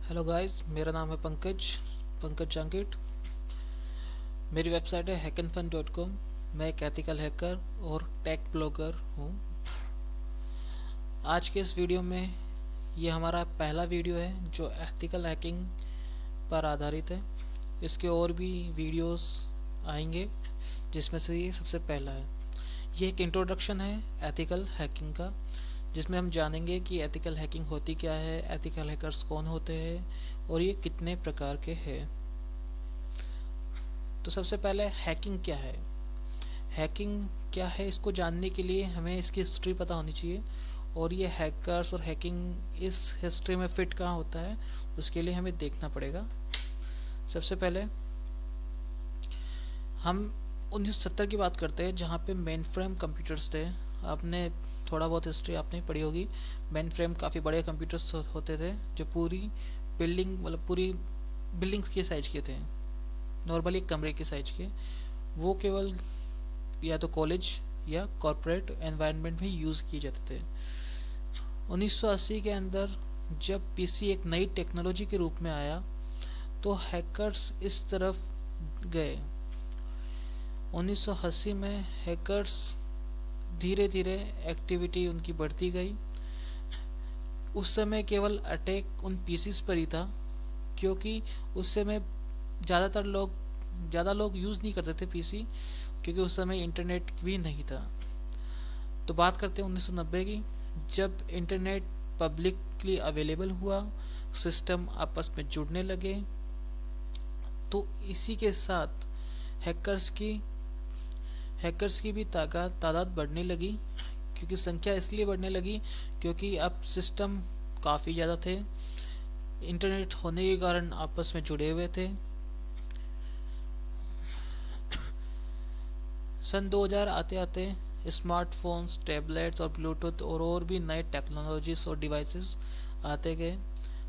Hello guys, मेरा नाम है पंकज जांगिट। मेरी वेबसाइट है hackandfun.com। मैं एक एथिकल हैकर और टेक ब्लॉगर हूँ। आज के इस वीडियो में ये हमारा पहला वीडियो है जो एथिकल हैकिंग पर आधारित है। इसके और भी वीडियोस आएंगे जिसमें से ये सबसे पहला है। ये एक इंट्रोडक्शन है एथिकल हैकिंग का, जिसमें हम जानेंगे कि एथिकल हैकिंग होती क्या है, एथिकल हैकर्स कौन होते हैं और ये कितने प्रकार के हैं। तो सबसे पहले हैकिंग क्या है। हैकिंग क्या है, इसको जानने के लिए हमें इसकी हिस्ट्री पता होनी चाहिए और ये हैकर्स और हैकिंग इस हिस्ट्री में फिट कहाँ होता है, उसके लिए हमें देखना पड़ेगा। सबसे पहले हम 1970 की बात करते हैं, जहाँ पे मेन फ्रेम कंप्यूटर्स थे। आपने थोड़ा बहुत हिस्ट्री आपने पढ़ी होगी। मेन फ्रेम काफ़ी बड़े कंप्यूटर्स होते थे जो पूरी बिल्डिंग मतलब पूरी बिल्डिंग्स के साइज के थे, नॉर्मली एक कमरे के साइज के। वो केवल या तो कॉलेज या कॉरपोरेट एनवायरनमेंट में यूज़ किए जाते थे। 1980 के अंदर जब पीसी एक नई टेक्नोलॉजी के रूप में आया तो हैकर्स इस तरफ गए। 1980 में हैकर्स धीरे धीरे एक्टिविटी उनकी बढ़ती गई। उस समय केवल अटैक उन पीसीस पर ही था, क्योंकि उस समय ज़्यादा लोग यूज़ नहीं करते थे पीसी, क्योंकि उस समय इंटरनेट भी नहीं था। तो बात करते हैं 1990 की, जब इंटरनेट पब्लिकली अवेलेबल हुआ, सिस्टम आपस में जुड़ने लगे, तो इसी के साथ हैकर्स की भी तादाद बढ़ने लगी। क्योंकि संख्या इसलिए बढ़ने लगी क्योंकि अब सिस्टम काफ़ी ज़्यादा थे, इंटरनेट होने के कारण आपस में जुड़े हुए थे। सन 2000 आते आते स्मार्टफोन्स, टैबलेट्स और ब्लूटूथ और भी नए टेक्नोलॉजीज और डिवाइसेस आते गए,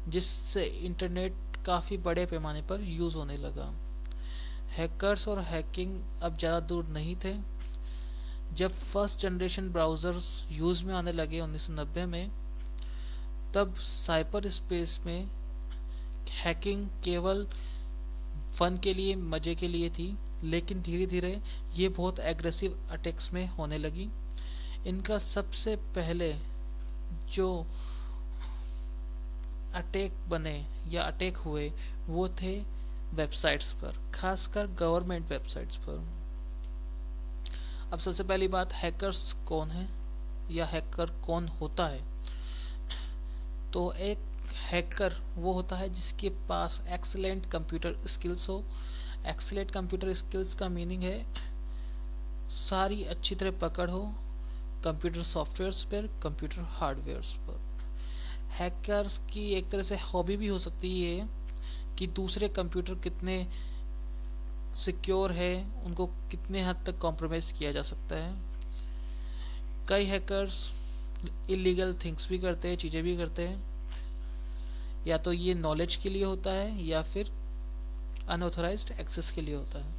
जिससे इंटरनेट काफ़ी बड़े पैमाने पर यूज़ होने लगा। हैकर्स और हैकिंग अब ज़्यादा दूर नहीं थे। जब फर्स्ट जनरेशन ब्राउज़र्स यूज़ में आने लगे 1990 में, तब साइबर स्पेस में हैकिंग केवल फन के लिए, मज़े के लिए थी, लेकिन धीरे धीरे ये बहुत एग्रेसिव अटैक्स में होने लगी। इनका सबसे पहले जो अटैक बने या अटैक हुए वो थे वेबसाइट्स पर, खासकर गवर्नमेंट वेबसाइट्स पर। अब सबसे पहली बात, हैकर्स कौन है या हैकर कौन होता है। तो एक हैकर वो होता है जिसके पास एक्सीलेंट कंप्यूटर स्किल्स हो। एक्सीलेंट कंप्यूटर स्किल्स का मीनिंग है सारी अच्छी तरह पकड़ हो कंप्यूटर सॉफ्टवेयर्स पर, कंप्यूटर हार्डवेयर्स पर। हैकर्स की एक तरह से हॉबी भी हो सकती है कि दूसरे कंप्यूटर कितने सिक्योर है, उनको कितने हद तक कॉम्प्रोमाइज किया जा सकता है। कई हैकर्स इलीगल थिंग्स भी करते हैं, चीज़ें भी करते हैं, या तो ये नॉलेज के लिए होता है या फिर अनऑथराइज्ड एक्सेस के लिए होता है।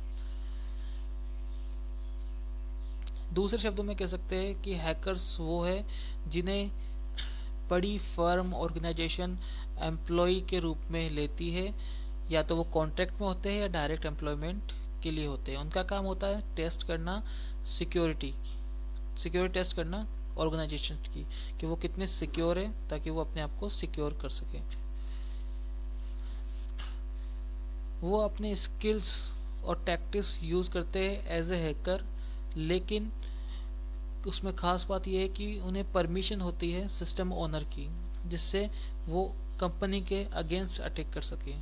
दूसरे शब्दों में कह सकते हैं कि हैकर्स वो है जिन्हें बड़ी फर्म, ऑर्गेनाइजेशन एम्प्लॉय के रूप में लेती है, या तो वो कॉन्ट्रैक्ट में होते हैं या डायरेक्ट एम्प्लॉयमेंट के लिए होते हैं। उनका काम होता है टेस्ट करना सिक्योरिटी टेस्ट करना ऑर्गेनाइजेशन की, कि वो कितने सिक्योर है, ताकि वो अपने आप को सिक्योर कर सके। वो अपने स्किल्स और टैक्टिक्स यूज करते हैं एज ए हैकर, लेकिन उसमें खास बात यह है कि उन्हें परमिशन होती है सिस्टम ओनर की, जिससे वो कंपनी के अगेंस्ट अटैक कर सके।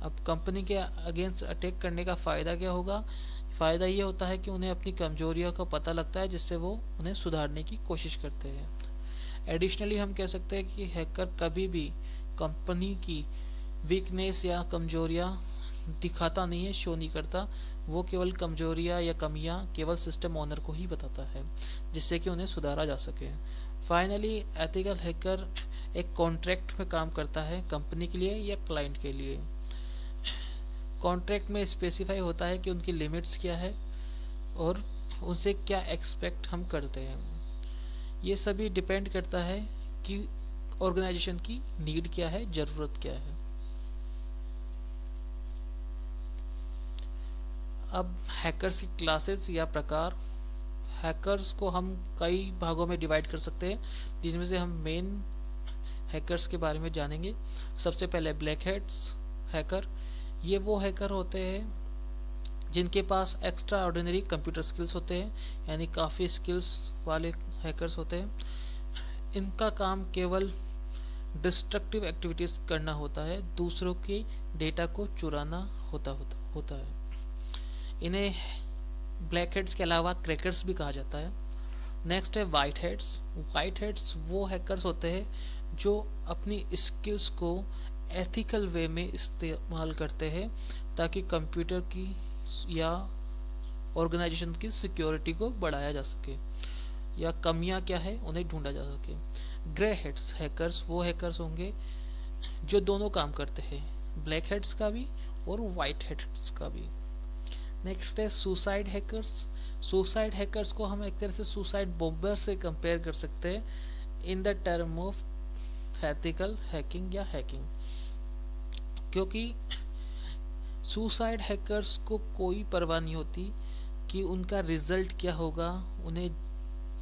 अब कंपनी के अगेंस्ट अटैक करने का फ़ायदा क्या होगा? फ़ायदा ये होता है कि उन्हें अपनी कमजोरियों का पता लगता है, जिससे वो उन्हें सुधारने की कोशिश करते हैं। एडिशनली हम कह सकते हैं कि हैकर कभी भी कंपनी की वीकनेस या कमजोरियां दिखाता नहीं है, शो नहीं करता। वो केवल कमजोरियां या कमियां केवल सिस्टम ओनर को ही बताता है, जिससे कि उन्हें सुधारा जा सके। फाइनली एथिकल हैकर एक कॉन्ट्रैक्ट में काम करता है, कंपनी के लिए या क्लाइंट के लिए। कॉन्ट्रैक्ट में स्पेसिफाई होता है कि उनकी लिमिट्स क्या है और उनसे क्या एक्सपेक्ट हम करते हैं। ये सभी डिपेंड करता है कि ऑर्गेनाइजेशन की नीड क्या है, ज़रूरत क्या है। अब हैकर्स की क्लासेस या प्रकार। हैकर्स को हम कई भागों में डिवाइड कर सकते हैं, जिसमें से हम मेन हैकर्स के बारे में जानेंगे। सबसे पहले ब्लैक हैट्स हैकर। ये वो हैकर होते हैं जिनके पास एक्स्ट्रा ऑर्डिनरी कंप्यूटर स्किल्स होते हैं, यानी काफ़ी स्किल्स वाले हैकर्स होते हैं। इनका काम केवल डिस्ट्रक्टिव एक्टिविटीज करना होता है, दूसरों के डेटा को चुराना होता है। इन्हें ब्लैक हेड्स के अलावा क्रैकर्स भी कहा जाता है। नेक्स्ट है वाइट हेड्स। वाइट हेड्स वो हैकर्स होते हैं जो अपनी स्किल्स को एथिकल वे में इस्तेमाल करते हैं ताकि कंप्यूटर की या ऑर्गेनाइजेशन की सिक्योरिटी को बढ़ाया जा सके या कमियां क्या है उन्हें ढूंढा जा सके। ग्रे हेड्स हैकर्स वो हैकर्स होंगे जो दोनों काम करते हैं, ब्लैक हेड्स का भी और वाइट हेड्स का भी। नेक्स्ट है सुसाइड हैकर्स। सुसाइड हैकर्स को हम एक तरह से सुसाइड बॉम्बर से कंपेयर कर सकते हैं in the term of ethical hacking या हैकिंग, क्योंकि सुसाइड हैकर्स को कोई परवाह नहीं होती कि उनका रिजल्ट क्या होगा। उन्हें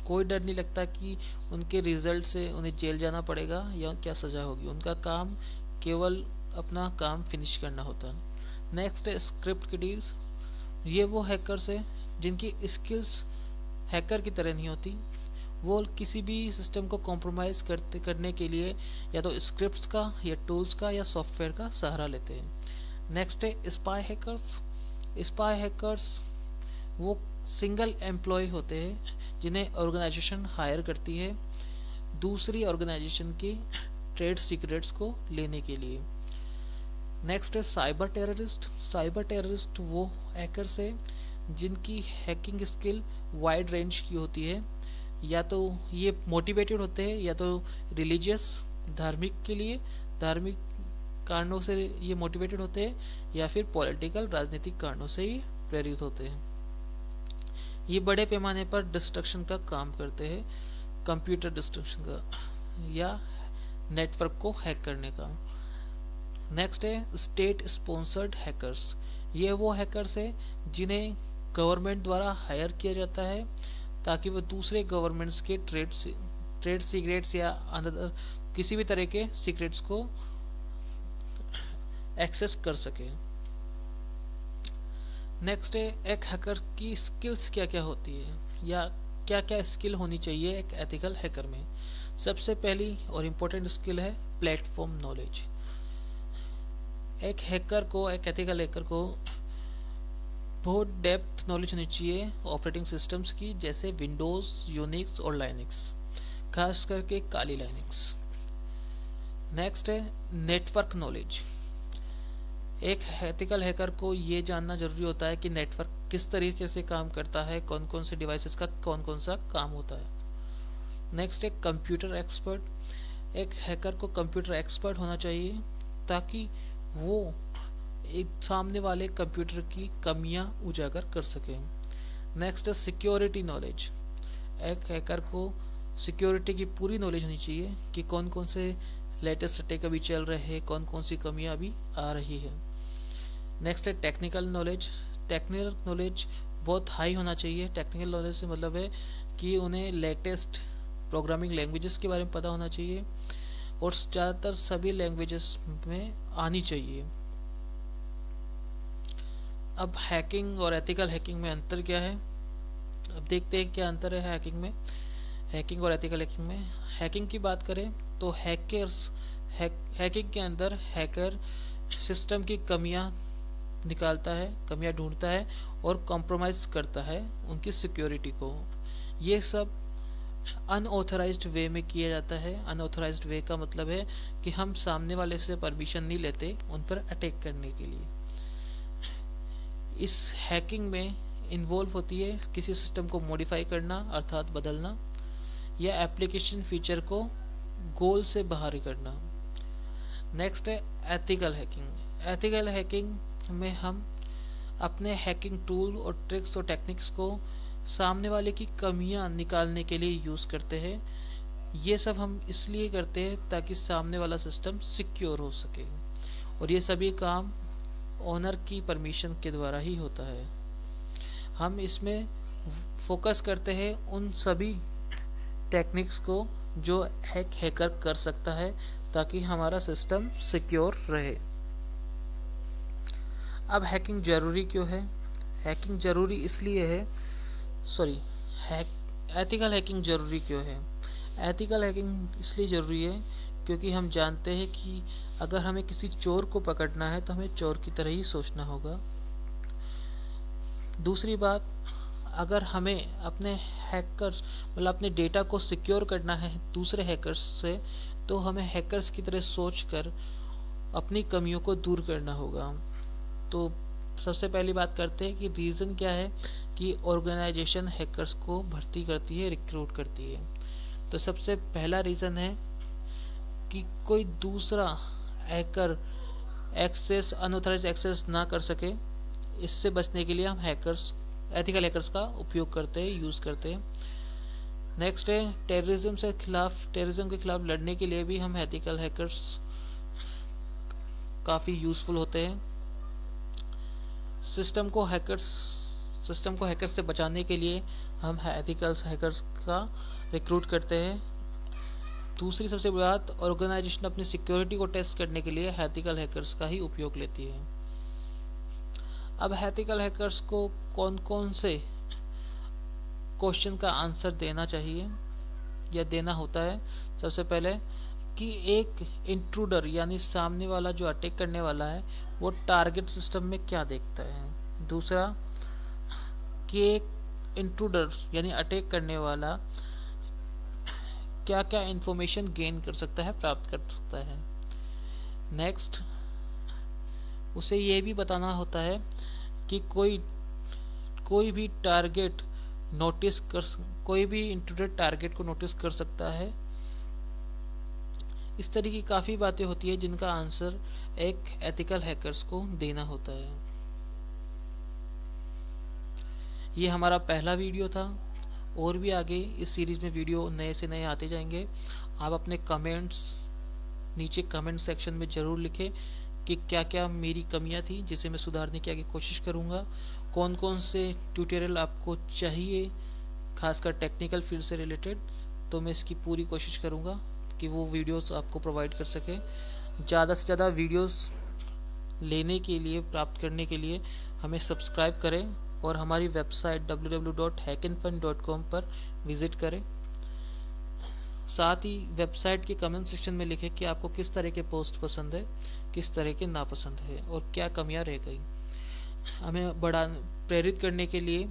कोई डर नहीं लगता कि उनके रिजल्ट से उन्हें जेल जाना पड़ेगा या क्या सजा होगी। उनका काम केवल अपना काम फिनिश करना होता है। नेक्स्ट है स्क्रिप्ट किडीज। ये वो हैकर्स है जिनकी स्किल्स हैकर की तरह नहीं होती। वो किसी भी सिस्टम को कॉम्प्रोमाइज करने के लिए या तो स्क्रिप्ट्स का या टूल्स का या सॉफ्टवेयर का सहारा लेते हैं। नेक्स्ट है स्पाई हैकर्स। स्पाई हैकर्स वो सिंगल एम्प्लॉय होते हैं जिन्हें ऑर्गेनाइजेशन हायर करती है दूसरी ऑर्गेनाइजेशन की ट्रेड सीक्रेट्स को लेने के लिए। नेक्स्ट है साइबर टेररिस्ट। साइबर टेररिस्ट वो हैकर्स है जिनकी हैकिंग स्किल वाइड रेंज की होती है, या तो ये मोटिवेटेड होते हैं या तो रिलीजियस धार्मिक के लिए धार्मिक कारणों से ये मोटिवेटेड होते हैं या फिर पॉलिटिकल राजनीतिक कारणों से ही प्रेरित होते हैं। ये बड़े पैमाने पर डिस्ट्रक्शन का काम करते हैं, कंप्यूटर डिस्ट्रक्शन का या नेटवर्क को हैक करने का। नेक्स्ट है स्टेट स्पॉन्सर्ड हैकर्स। ये वो हैकर्स है जिन्हें गवर्नमेंट द्वारा हायर किया जाता है ताकि वो दूसरे गवर्नमेंट्स के ट्रेड सीक्रेट्स या अदर किसी भी तरह के सीक्रेट्स को एक्सेस कर सके। नेक्स्ट है एक हैकर की स्किल्स क्या क्या होती है या क्या क्या स्किल होनी चाहिए एक एथिकल हैकर में। सबसे पहली और इम्पोर्टेंट स्किल है प्लेटफॉर्म नॉलेज। एक हैकर को एक एथिकल हैकर को बहुत डेप्थ नॉलेज होनी चाहिए ऑपरेटिंग सिस्टम्स की, जैसे विंडोज, यूनिक्स और लाइनक्स, खास करके काली लाइनक्स। नेक्स्ट है नेटवर्क नॉलेज। एक एथिकल हैकर को ये जानना जरूरी होता है कि नेटवर्क किस तरीके से काम करता है, कौन कौन से डिवाइसेस का कौन कौन सा काम होता है। नेक्स्ट है कंप्यूटर एक्सपर्ट। एक हैकर को कंप्यूटर एक्सपर्ट होना चाहिए ताकि वो एक सामने वाले कंप्यूटर की कमियां उजागर कर सके। नेक्स्ट है सिक्योरिटी नॉलेज। एक हैकर को सिक्योरिटी की पूरी नॉलेज होनी चाहिए कि कौन कौन से लेटेस्ट अटैक अभी चल रहे हैं, कौन कौन सी कमियां अभी आ रही है। नेक्स्ट है टेक्निकल नॉलेज। टेक्निकल नॉलेज बहुत हाई होना चाहिए। टेक्निकल नॉलेज से मतलब है कि उन्हें लेटेस्ट प्रोग्रामिंग लैंग्वेजेस के बारे में पता होना चाहिए और ज़्यादातर सभी लैंग्वेजेस में आनी चाहिए। अब हैकिंग और एथिकल हैकिंग में अंतर क्या है, अब देखते हैं क्या अंतर है हैकिंग में, हैकिंग और एथिकल हैकिंग में। हैकिंग की बात करें तो हैकिंग के अंदर हैकर सिस्टम की कमियां निकालता है, कमियां ढूंढता है और कॉम्प्रोमाइज करता है उनकी सिक्योरिटी को। ये सब अनऑथराइज्ड वे में किया जाता है। अनऑथराइज्ड वे का मतलब है कि हम सामने वाले से परमिशन नहीं लेते उन पर अटैक करने के लिए। इस हैकिंग में इन्वॉल्व होती है किसी सिस्टम को मॉडिफाई करना अर्थात बदलना या एप्लीकेशन फीचर को गोल से बाहर करना। नेक्स्ट है एथिकल हैकिंग। एथिकल हैकिंग में हम अपने हैकिंग टूल और ट्रिक्स और टेक्निक्स को सामने वाले की कमियां निकालने के लिए यूज करते हैं। ये सब हम इसलिए करते हैं ताकि सामने वाला सिस्टम सिक्योर हो सके और ये सभी काम ओनर की परमिशन के द्वारा ही होता है। हम इसमें फोकस करते हैं उन सभी टेक्निक्स को जो हैकर कर सकता है, ताकि हमारा सिस्टम सिक्योर रहे। अब हैकिंग जरूरी क्यों है? हैकिंग जरूरी इसलिए है, एथिकल हैकिंग जरूरी क्यों है? एथिकल हैकिंग इसलिए जरूरी है क्योंकि हम जानते हैं कि अगर हमें किसी चोर को पकड़ना है तो हमें चोर की तरह ही सोचना होगा। दूसरी बात, अगर हमें अपने हैकर्स मतलब अपने डेटा को सिक्योर करना है दूसरे हैकर्स से, तो हमें हैकर्स की तरह सोचकर अपनी कमियों को दूर करना होगा। तो सबसे पहली बात करते हैं कि रीज़न क्या है कि ऑर्गेनाइजेशन हैकर्स को भर्ती करती है, रिक्रूट करती है। तो सबसे पहला रीज़न है कि कोई दूसरा हैकर अनऑथराइज्ड एक्सेस ना कर सके। इससे बचने के लिए हम एथिकल हैकर्स का उपयोग करते हैं, यूज़ करते हैं। नेक्स्ट है टेररिज्म के खिलाफ लड़ने के लिए भी हम एथिकल हैकर्स काफ़ी यूज़फुल होते हैं। सिस्टम को हैकर्स से बचाने के लिए हम एथिकल हैकर्स का रिक्रूट करते हैं। दूसरी सबसे बड़ी बात, ऑर्गेनाइजेशन अपनी सिक्योरिटी को टेस्ट करने के लिए एथिकल हैकर्स का ही उपयोग लेती है। अब एथिकल हैकर्स को कौन कौन से क्वेश्चन का आंसर देना चाहिए या देना होता है? सबसे पहले कि एक इंट्रूडर यानी सामने वाला जो अटैक करने वाला है वो टारगेट सिस्टम में क्या देखता है। दूसरा कि एक इंट्रूडर यानी अटैक करने वाला क्या क्या इंफॉर्मेशन गेन कर सकता है, प्राप्त कर सकता है। नेक्स्ट, उसे ये भी बताना होता है कि कोई भी इंट्रूडर टारगेट को नोटिस कर सकता है। इस तरह की काफ़ी बातें होती है जिनका आंसर एक एथिकल हैकर्स को देना होता है। ये हमारा पहला वीडियो था, और भी आगे इस सीरीज में वीडियो नए से नए आते जाएंगे। आप अपने कमेंट्स नीचे कमेंट सेक्शन में ज़रूर लिखें कि क्या क्या मेरी कमियां थी जिसे मैं सुधारने की आगे कोशिश करूंगा। कौन कौन से ट्यूटोरियल आपको चाहिए खासकर टेक्निकल फील्ड से रिलेटेड, तो मैं इसकी पूरी कोशिश करूंगा कि वो वीडियोस आपको प्रोवाइड कर सके। ज़्यादा से ज़्यादा वीडियोस लेने के लिए, प्राप्त करने के लिए हमें सब्सक्राइब करें और हमारी वेबसाइट www.hackandfun.com पर विजिट करें। साथ ही वेबसाइट के कमेंट सेक्शन में लिखें कि आपको किस तरह के पोस्ट पसंद है, किस तरह के नापसंद है और क्या कमियां रह गई। हमें प्रेरित करने के लिए,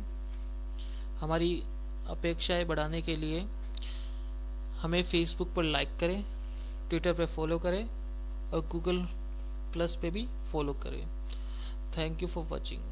हमारी अपेक्षाएं बढ़ाने के लिए हमें फेसबुक पर लाइक करें, ट्विटर पर फॉलो करें और गूगल प्लस पे भी फॉलो करें। Thank you for watching.